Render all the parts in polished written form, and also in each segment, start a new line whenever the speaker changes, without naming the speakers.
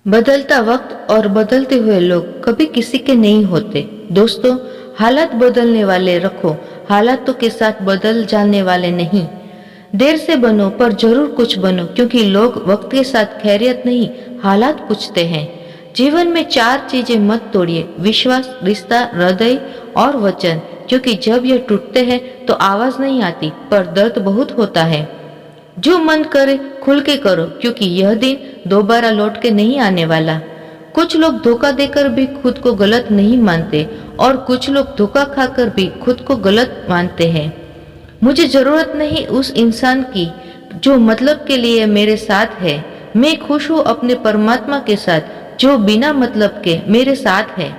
बदलता वक्त और बदलते हुए लोग कभी किसी के नहीं होते। दोस्तों, हालात बदलने वाले रखो, हालातों के साथ बदल जाने वाले नहीं। देर से बनो पर जरूर कुछ बनो, क्योंकि लोग वक्त के साथ खैरियत नहीं, हालात पूछते हैं। जीवन में 4 चीजें मत तोड़िए: विश्वास, रिश्ता, हृदय और वचन। क्योंकि जब ये टूटते हैं तो आवाज नहीं आती, पर दर्द बहुत होता है। जो मन करे खुल के करो, क्योंकि यह दिन दोबारा लौट के नहीं आने वाला। कुछ लोग धोखा देकर भी खुद को गलत नहीं मानते, और कुछ लोग धोखा खाकर भी खुद को गलत मानते हैं। मुझे जरूरत नहीं उस इंसान की जो मतलब के लिए मेरे साथ है। मैं खुश हूँ अपने परमात्मा के साथ जो बिना मतलब के मेरे साथ है।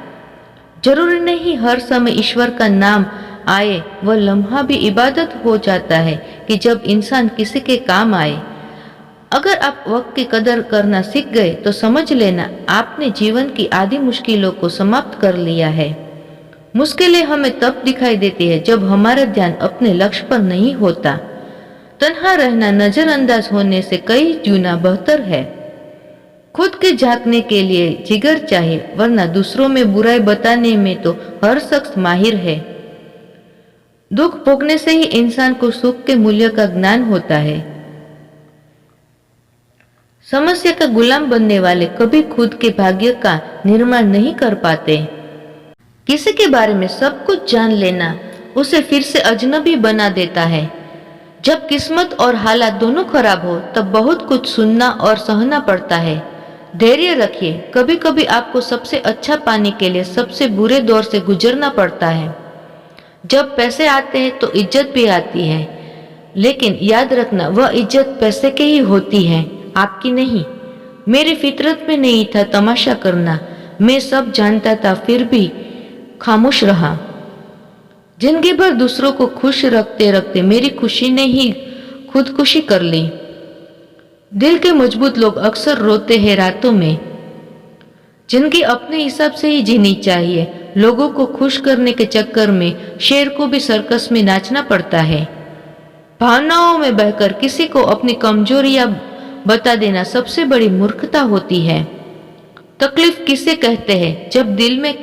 जरूरी नहीं हर समय ईश्वर का नाम आए, वह लम्हा भी इबादत हो जाता है कि जब इंसान किसी के काम आए। अगर आप वक्त की कदर करना सीख गए तो समझ लेना आपने जीवन की आधी मुश्किलों को समाप्त कर लिया है। मुश्किलें हमें तब दिखाई देती है जब हमारा ध्यान अपने लक्ष्य पर नहीं होता। तन्हा रहना नजरअंदाज होने से कई गुना बेहतर है। खुद के झांकने के लिए जिगर चाहिए, वरना दूसरों में बुराई बताने में तो हर शख्स माहिर है। दुख भोगने से ही इंसान को सुख के मूल्य का ज्ञान होता है। समस्या का गुलाम बनने वाले कभी खुद के भाग्य का निर्माण नहीं कर पाते। किसी के बारे में सब कुछ जान लेना उसे फिर से अजनबी बना देता है। जब किस्मत और हालात दोनों खराब हो तब बहुत कुछ सुनना और सहना पड़ता है। धैर्य रखिए, कभी कभी आपको सबसे अच्छा पाने के लिए सबसे बुरे दौर से गुजरना पड़ता है। जब पैसे आते हैं तो इज्जत भी आती है, लेकिन याद रखना वह इज्जत पैसे की ही होती है, आपकी नहीं। मेरी फितरत में नहीं था तमाशा करना, मैं सब जानता था फिर भी खामोश रहा। जिंदगी भर दूसरों को खुश रखते रखते मेरी खुशी ने ही खुदकुशी कर ली। दिल के मजबूत लोग अक्सर रोते हैं रातों में। जिंदगी अपने हिसाब से ही जीनी चाहिए। लोगों को खुश करने के चक्कर में शेर को भी सर्कस में नाचना पड़ता है। भावनाओं में बहकर किसी को अपनी कमजोरियां बता देना सबसे बड़ी मूर्खता होती है। तकलीफ किसे कहते हैं? जब दिल में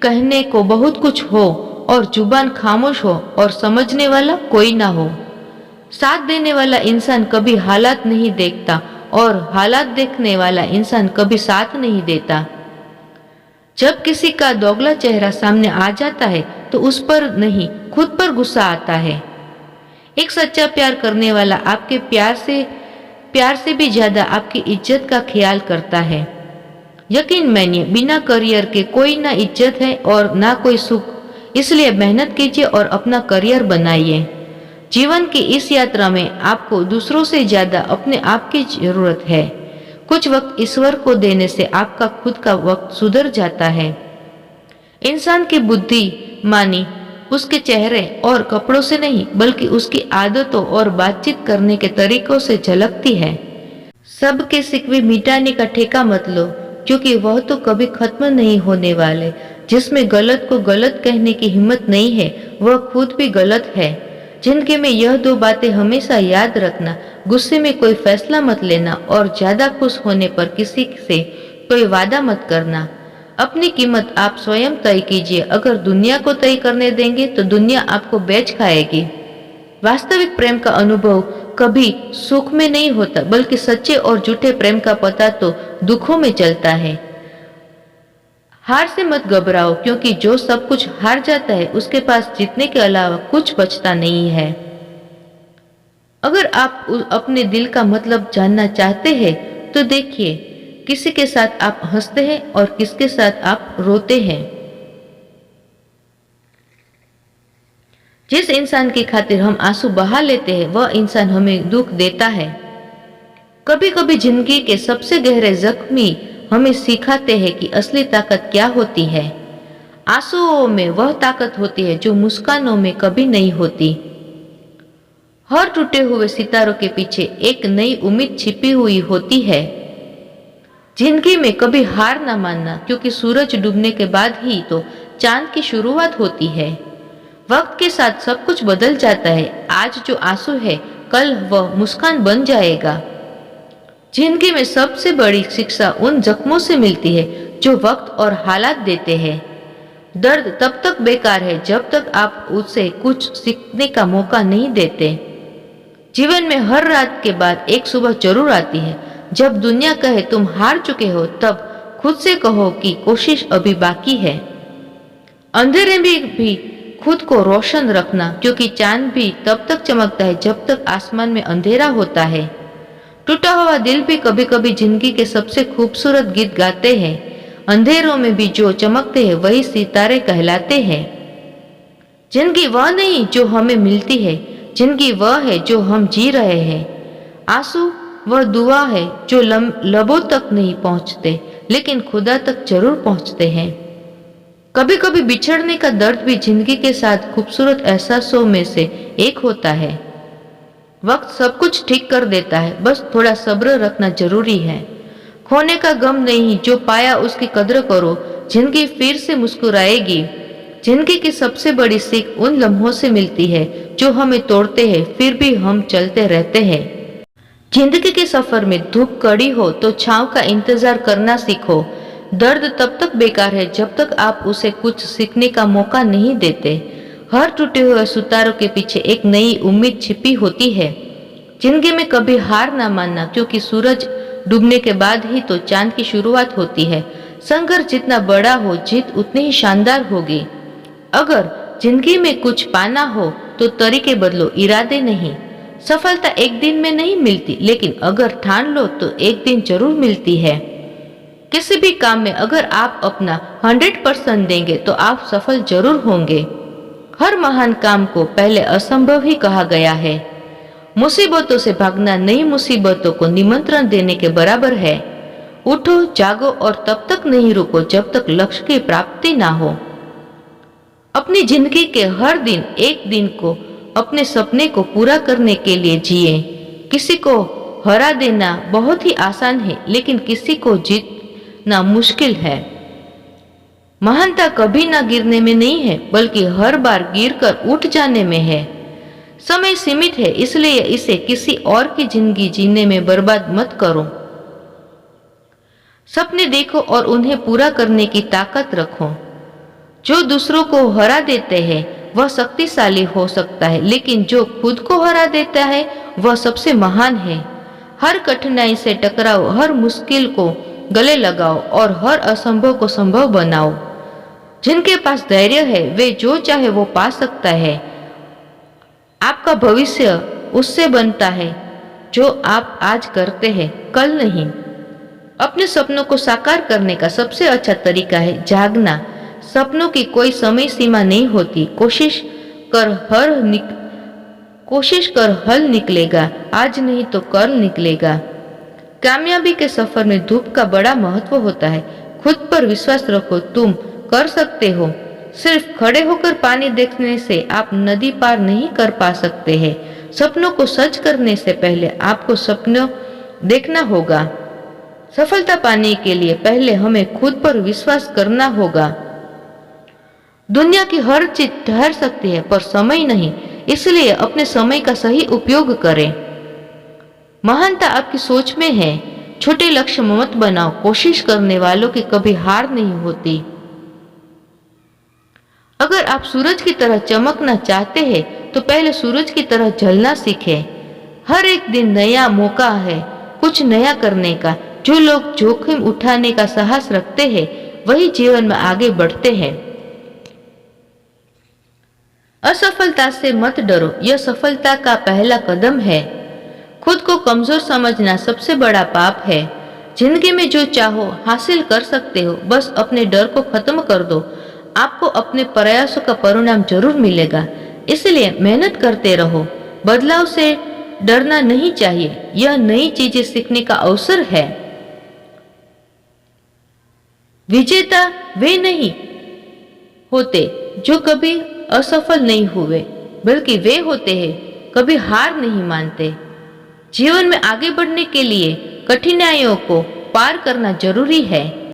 कहने को बहुत कुछ हो और जुबान खामोश हो और समझने वाला कोई ना हो। साथ देने वाला इंसान कभी हालात नहीं देखता और हालात देखने वाला इंसान कभी साथ नहीं देता। जब किसी का दोगला चेहरा सामने आ जाता है तो उस पर नहीं, खुद पर गुस्सा आता है। एक सच्चा प्यार करने वाला आपके प्यार से भी ज्यादा आपकी इज्जत का ख्याल करता है। यकीन मानिए, बिना करियर के कोई ना इज्जत है और ना कोई सुख। इसलिए मेहनत कीजिए और अपना करियर बनाइए। जीवन की इस यात्रा में आपको दूसरों से ज्यादा अपने आप की जरूरत है। कुछ वक्त ईश्वर को देने से आपका खुद का वक्त सुधर जाता है। इंसान की बुद्धि मानी उसके चेहरे और कपड़ों से नहीं, बल्कि उसकी आदतों और बातचीत करने के तरीकों से झलकती है। सबके शिकवे मिटाने का ठेका मत लो, क्योंकि वह तो कभी खत्म नहीं होने वाले। जिसमें गलत को गलत कहने की हिम्मत नहीं है, वह खुद भी गलत है। जिंदगी में यह 2 बातें हमेशा याद रखना: गुस्से में कोई फैसला मत लेना और ज्यादा खुश होने पर किसी से कोई वादा मत करना। अपनी कीमत आप स्वयं तय कीजिए। अगर दुनिया को तय करने देंगे तो दुनिया आपको बेच खाएगी। वास्तविक प्रेम का अनुभव कभी सुख में नहीं होता, बल्कि सच्चे और झूठे प्रेम का पता तो दुखों में चलता है। हार से मत घबराओ, क्योंकि जो सब कुछ हार जाता है उसके पास जीतने के अलावा कुछ बचता नहीं है। अगर आप अपने दिल का मतलब जानना चाहते हैं तो देखिए, किसी के साथ आप हंसते हैं और किसके साथ आप रोते हैं। जिस इंसान की खातिर हम आंसू बहा लेते हैं वह इंसान हमें दुख देता है। कभी कभी जिंदगी के सबसे गहरे जख्मी हमें सिखाते हैं कि असली ताकत क्या होती है। आंसुओं में वह ताकत होती है जो मुस्कानों में कभी नहीं होती। हर टूटे हुए सितारों के पीछे एक नई उम्मीद छिपी हुई होती है। जिंदगी में कभी हार ना मानना, क्योंकि सूरज डूबने के बाद ही तो चांद की शुरुआत होती है। वक्त के साथ सब कुछ बदल जाता है। आज जो आंसू है कल वह मुस्कान बन जाएगा। जिंदगी में सबसे बड़ी शिक्षा उन जख्मों से मिलती है जो वक्त और हालात देते हैं। दर्द तब तक बेकार है जब तक आप उसे कुछ सीखने का मौका नहीं देते। जीवन में हर रात के बाद एक सुबह जरूर आती है। जब दुनिया कहे तुम हार चुके हो, तब खुद से कहो कि कोशिश अभी बाकी है। अंधेरे में भी खुद को रोशन रखना, क्योंकि चांद भी तब तक चमकता है जब तक आसमान में अंधेरा होता है। टूटा हुआ दिल भी कभी कभी जिंदगी के सबसे खूबसूरत गीत गाते हैं। अंधेरों में भी जो चमकते हैं वही सितारे कहलाते हैं। जिंदगी वह नहीं जो हमें मिलती है, जिंदगी वह है जो हम जी रहे हैं। आंसू वह दुआ है जो लबों तक नहीं पहुंचते, लेकिन खुदा तक जरूर पहुंचते हैं। कभी कभी बिछड़ने का दर्द भी जिंदगी के साथ खूबसूरत एहसासों में से एक होता है। वक्त सब कुछ ठीक कर देता है, बस थोड़ा सब्र रखना जरूरी है। खोने का गम नहीं, जो पाया उसकी कद्र करो, जिंदगी फिर से मुस्कुराएगी। जिंदगी की सबसे बड़ी सीख उन लम्हों से मिलती है जो हमें तोड़ते हैं, फिर भी हम चलते रहते हैं। जिंदगी के सफर में धूप कड़ी हो तो छांव का इंतजार करना सीखो। दर्द तब तक बेकार है जब तक आप उसे कुछ सीखने का मौका नहीं देते। हर टूटे हुए सितारों के पीछे एक नई उम्मीद छिपी होती है। जिंदगी में कभी हार ना मानना, क्योंकि सूरज डूबने के बाद ही तो चांद की शुरुआत होती है। संघर्ष जितना बड़ा हो, जीत उतनी ही शानदार होगी। अगर जिंदगी में कुछ पाना हो तो तरीके बदलो, इरादे नहीं। सफलता एक दिन में नहीं मिलती, लेकिन अगर ठान लो तो एक दिन जरूर मिलती है। किसी भी काम में अगर आप अपना 100% देंगे तो आप सफल जरूर होंगे। हर महान काम को पहले असंभव ही कहा गया है। मुसीबतों से भागना नई मुसीबतों को निमंत्रण देने के बराबर है। उठो, जागो और तब तक नहीं रुको जब तक लक्ष्य की प्राप्ति ना हो। अपनी जिंदगी के हर दिन एक दिन को अपने सपने को पूरा करने के लिए जिए। किसी को हरा देना बहुत ही आसान है, लेकिन किसी को जीतना मुश्किल है। महानता कभी ना गिरने में नहीं है, बल्कि हर बार गिरकर उठ जाने में है। समय सीमित है, इसलिए इसे किसी और की जिंदगी जीने में बर्बाद मत करो। सपने देखो और उन्हें पूरा करने की ताकत रखो। जो दूसरों को हरा देते हैं वह शक्तिशाली हो सकता है, लेकिन जो खुद को हरा देता है वह सबसे महान है। हर कठिनाई से टकराओ, हर मुश्किल को गले लगाओ और हर असंभव को संभव बनाओ। जिनके पास धैर्य है वे जो चाहे वो पा सकता है। आपका भविष्य उससे बनता है जो आप आज करते हैं, कल नहीं। अपने सपनों को साकार करने का सबसे अच्छा तरीका है जागना। सपनों की कोई समय सीमा नहीं होती। कोशिश कर हल निकलेगा, आज नहीं तो कल निकलेगा। कामयाबी के सफर में धूप का बड़ा महत्व होता है। खुद पर विश्वास रखो, तुम कर सकते हो। सिर्फ खड़े होकर पानी देखने से आप नदी पार नहीं कर पा सकते हैं। सपनों को सच करने से पहले आपको सपनों देखना होगा। सफलता पाने के लिए पहले हमें खुद पर विश्वास करना होगा। दुनिया की हर चीज ठहर सकती है, पर समय नहीं, इसलिए अपने समय का सही उपयोग करें। महानता आपकी सोच में है। छोटे लक्ष्य मत बनाओ, कोशिश करने वालों की कभी हार नहीं होती। अगर आप सूरज की तरह चमकना चाहते हैं तो पहले सूरज की तरह जलना सीखें। हर एक दिन नया मौका है कुछ नया करने का। जो लोग जोखिम उठाने का साहस रखते हैं वही जीवन में आगे बढ़ते हैं। असफलता से मत डरो, यह सफलता का पहला कदम है। खुद को कमजोर समझना सबसे बड़ा पाप है। जिंदगी में जो चाहो हासिल कर सकते हो, बस अपने डर को खत्म कर दो। आपको अपने प्रयासों का परिणाम जरूर मिलेगा, इसलिए मेहनत करते रहो। बदलाव से डरना नहीं चाहिए, यह नई चीजें सीखने का अवसर है। विजेता वे नहीं होते जो कभी असफल नहीं हुए, बल्कि वे होते हैं कभी हार नहीं मानते। जीवन में आगे बढ़ने के लिए कठिनाइयों को पार करना जरूरी है।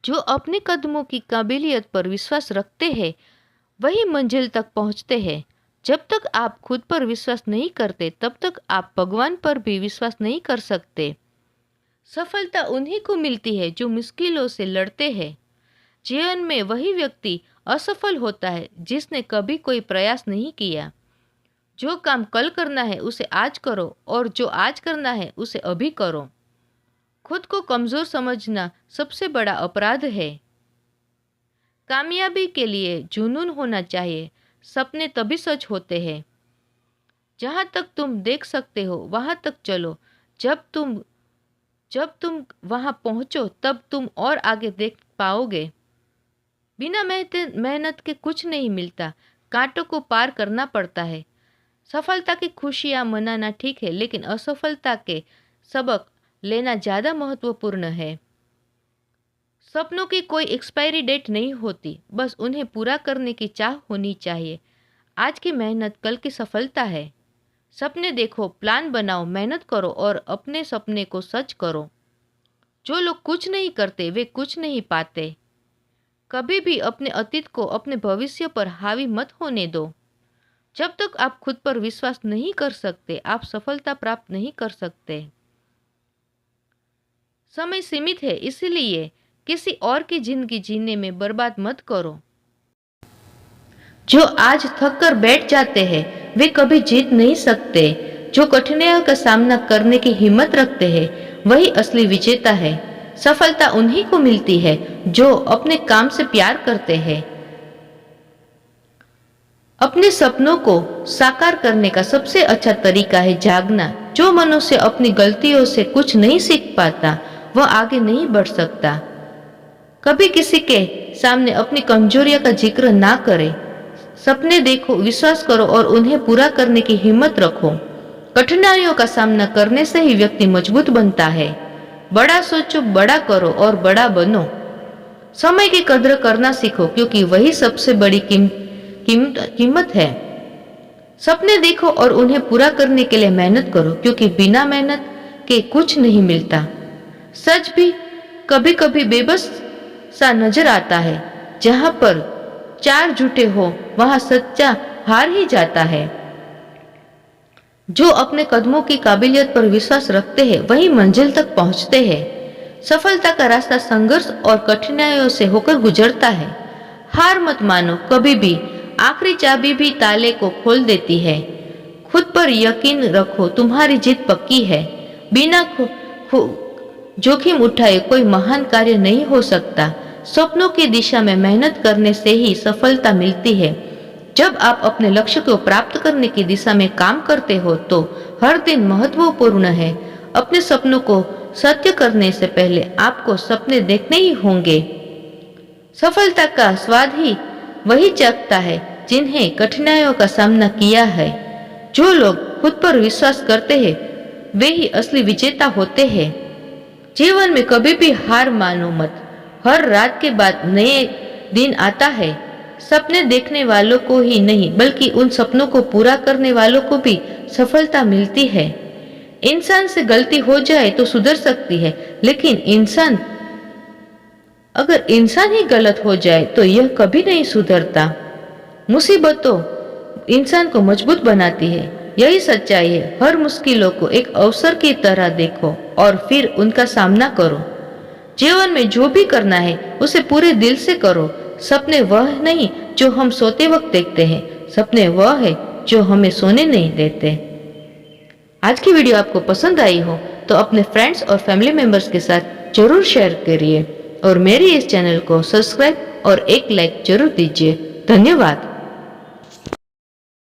जो अपने कदमों की काबिलियत पर विश्वास रखते हैं वही मंजिल तक पहुंचते हैं। जब तक आप खुद पर विश्वास नहीं करते तब तक आप भगवान पर भी विश्वास नहीं कर सकते। सफलता उन्हीं को मिलती है जो मुश्किलों से लड़ते हैं। जीवन में वही व्यक्ति असफल होता है जिसने कभी कोई प्रयास नहीं किया। जो काम कल करना है उसे आज करो और जो आज करना है उसे अभी करो। खुद को कमजोर समझना सबसे बड़ा अपराध है। कामयाबी के लिए जुनून होना चाहिए। सपने तभी सच होते हैं। जहां तक तुम देख सकते हो वहां तक चलो। जब तुम वहां पहुंचो तब तुम और आगे देख पाओगे। बिना मेहनत के कुछ नहीं मिलता। कांटों को पार करना पड़ता है। सफलता की खुशियां मनाना ठीक है, लेकिन असफलता के सबक लेना ज़्यादा महत्वपूर्ण है। सपनों की कोई एक्सपायरी डेट नहीं होती, बस उन्हें पूरा करने की चाह होनी चाहिए। आज की मेहनत कल की सफलता है। सपने देखो, प्लान बनाओ, मेहनत करो और अपने सपने को सच करो। जो लोग कुछ नहीं करते वे कुछ नहीं पाते। कभी भी अपने अतीत को अपने भविष्य पर हावी मत होने दो। जब तक आप खुद पर विश्वास नहीं कर सकते, आप सफलता प्राप्त नहीं कर सकते। समय सीमित है, इसलिए किसी और की जिंदगी जीने में बर्बाद मत करो। जो आज थक कर बैठ जाते हैं वे कभी जीत नहीं सकते। जो कठिनाइयों का सामना करने की हिम्मत रखते हैं वही असली विजेता है। सफलता उन्हीं को मिलती है जो अपने काम से प्यार करते हैं। अपने सपनों को साकार करने का सबसे अच्छा तरीका है जागना। जो मनुष्य अपनी गलतियों से कुछ नहीं सीख पाता वह आगे नहीं बढ़ सकता। कभी किसी के सामने अपनी कमजोरियों का जिक्र ना करें। सपने देखो, विश्वास करो और उन्हें पूरा करने की हिम्मत रखो। कठिनाइयों का सामना करने से ही व्यक्ति मजबूत बनता है। बड़ा सोचो, बड़ा करो और बड़ा बनो। समय की कद्र करना सीखो क्योंकि वही सबसे बड़ी कीमत है। सपने देखो और उन्हें पूरा करने के लिए मेहनत करो क्योंकि बिना मेहनत के कुछ नहीं मिलता। सच भी कभी कभी बेबस सा नजर आता है। जहां पर चार झूठे हो वहां सच्चा हार ही जाता है। जो अपने कदमों की काबिलियत पर विश्वास रखते हैं वही मंजिल तक पहुंचते हैं। सफलता का रास्ता संघर्ष और कठिनाइयों से होकर गुजरता है। हार मत मानो, कभी भी आखिरी चाबी भी ताले को खोल देती है। खुद पर यकीन रखो, तुम्हारी जीत पक्की है। बिना जोखिम उठाए कोई महान कार्य नहीं हो सकता। सपनों की दिशा में मेहनत करने से ही सफलता मिलती है। जब आप अपने लक्ष्य को प्राप्त करने की दिशा में काम करते हो तो हर दिन महत्वपूर्ण है। अपने सपनों को सत्य करने से पहले आपको सपने देखने ही होंगे। सफलता का स्वाद ही वही चखता है जिन्हें कठिनाइयों का सामना किया है। जो लोग खुद पर विश्वास करते हैं वे ही असली विजेता होते हैं। जीवन में कभी भी हार मानो मत। हर रात के बाद नए दिन आता है। सपने देखने वालों को ही नहीं बल्कि उन सपनों को पूरा करने वालों को भी सफलता मिलती है। इंसान से गलती हो जाए तो सुधर सकती है, लेकिन अगर इंसान ही गलत हो जाए तो यह कभी नहीं सुधरता। मुसीबतों इंसान को मजबूत बनाती है, यही सच्चाई है। हर मुश्किलों को एक अवसर की तरह देखो और फिर उनका सामना करो। जीवन में जो भी करना है उसे पूरे दिल से करो। सपने वह नहीं जो हम सोते वक्त देखते हैं, सपने वह है जो हमें सोने नहीं देते। आज की वीडियो आपको पसंद आई हो तो अपने फ्रेंड्स और फैमिली मेंबर्स के साथ जरूर शेयर करिए और मेरी इस चैनल को सब्सक्राइब और एक लाइक जरूर दीजिए। धन्यवाद।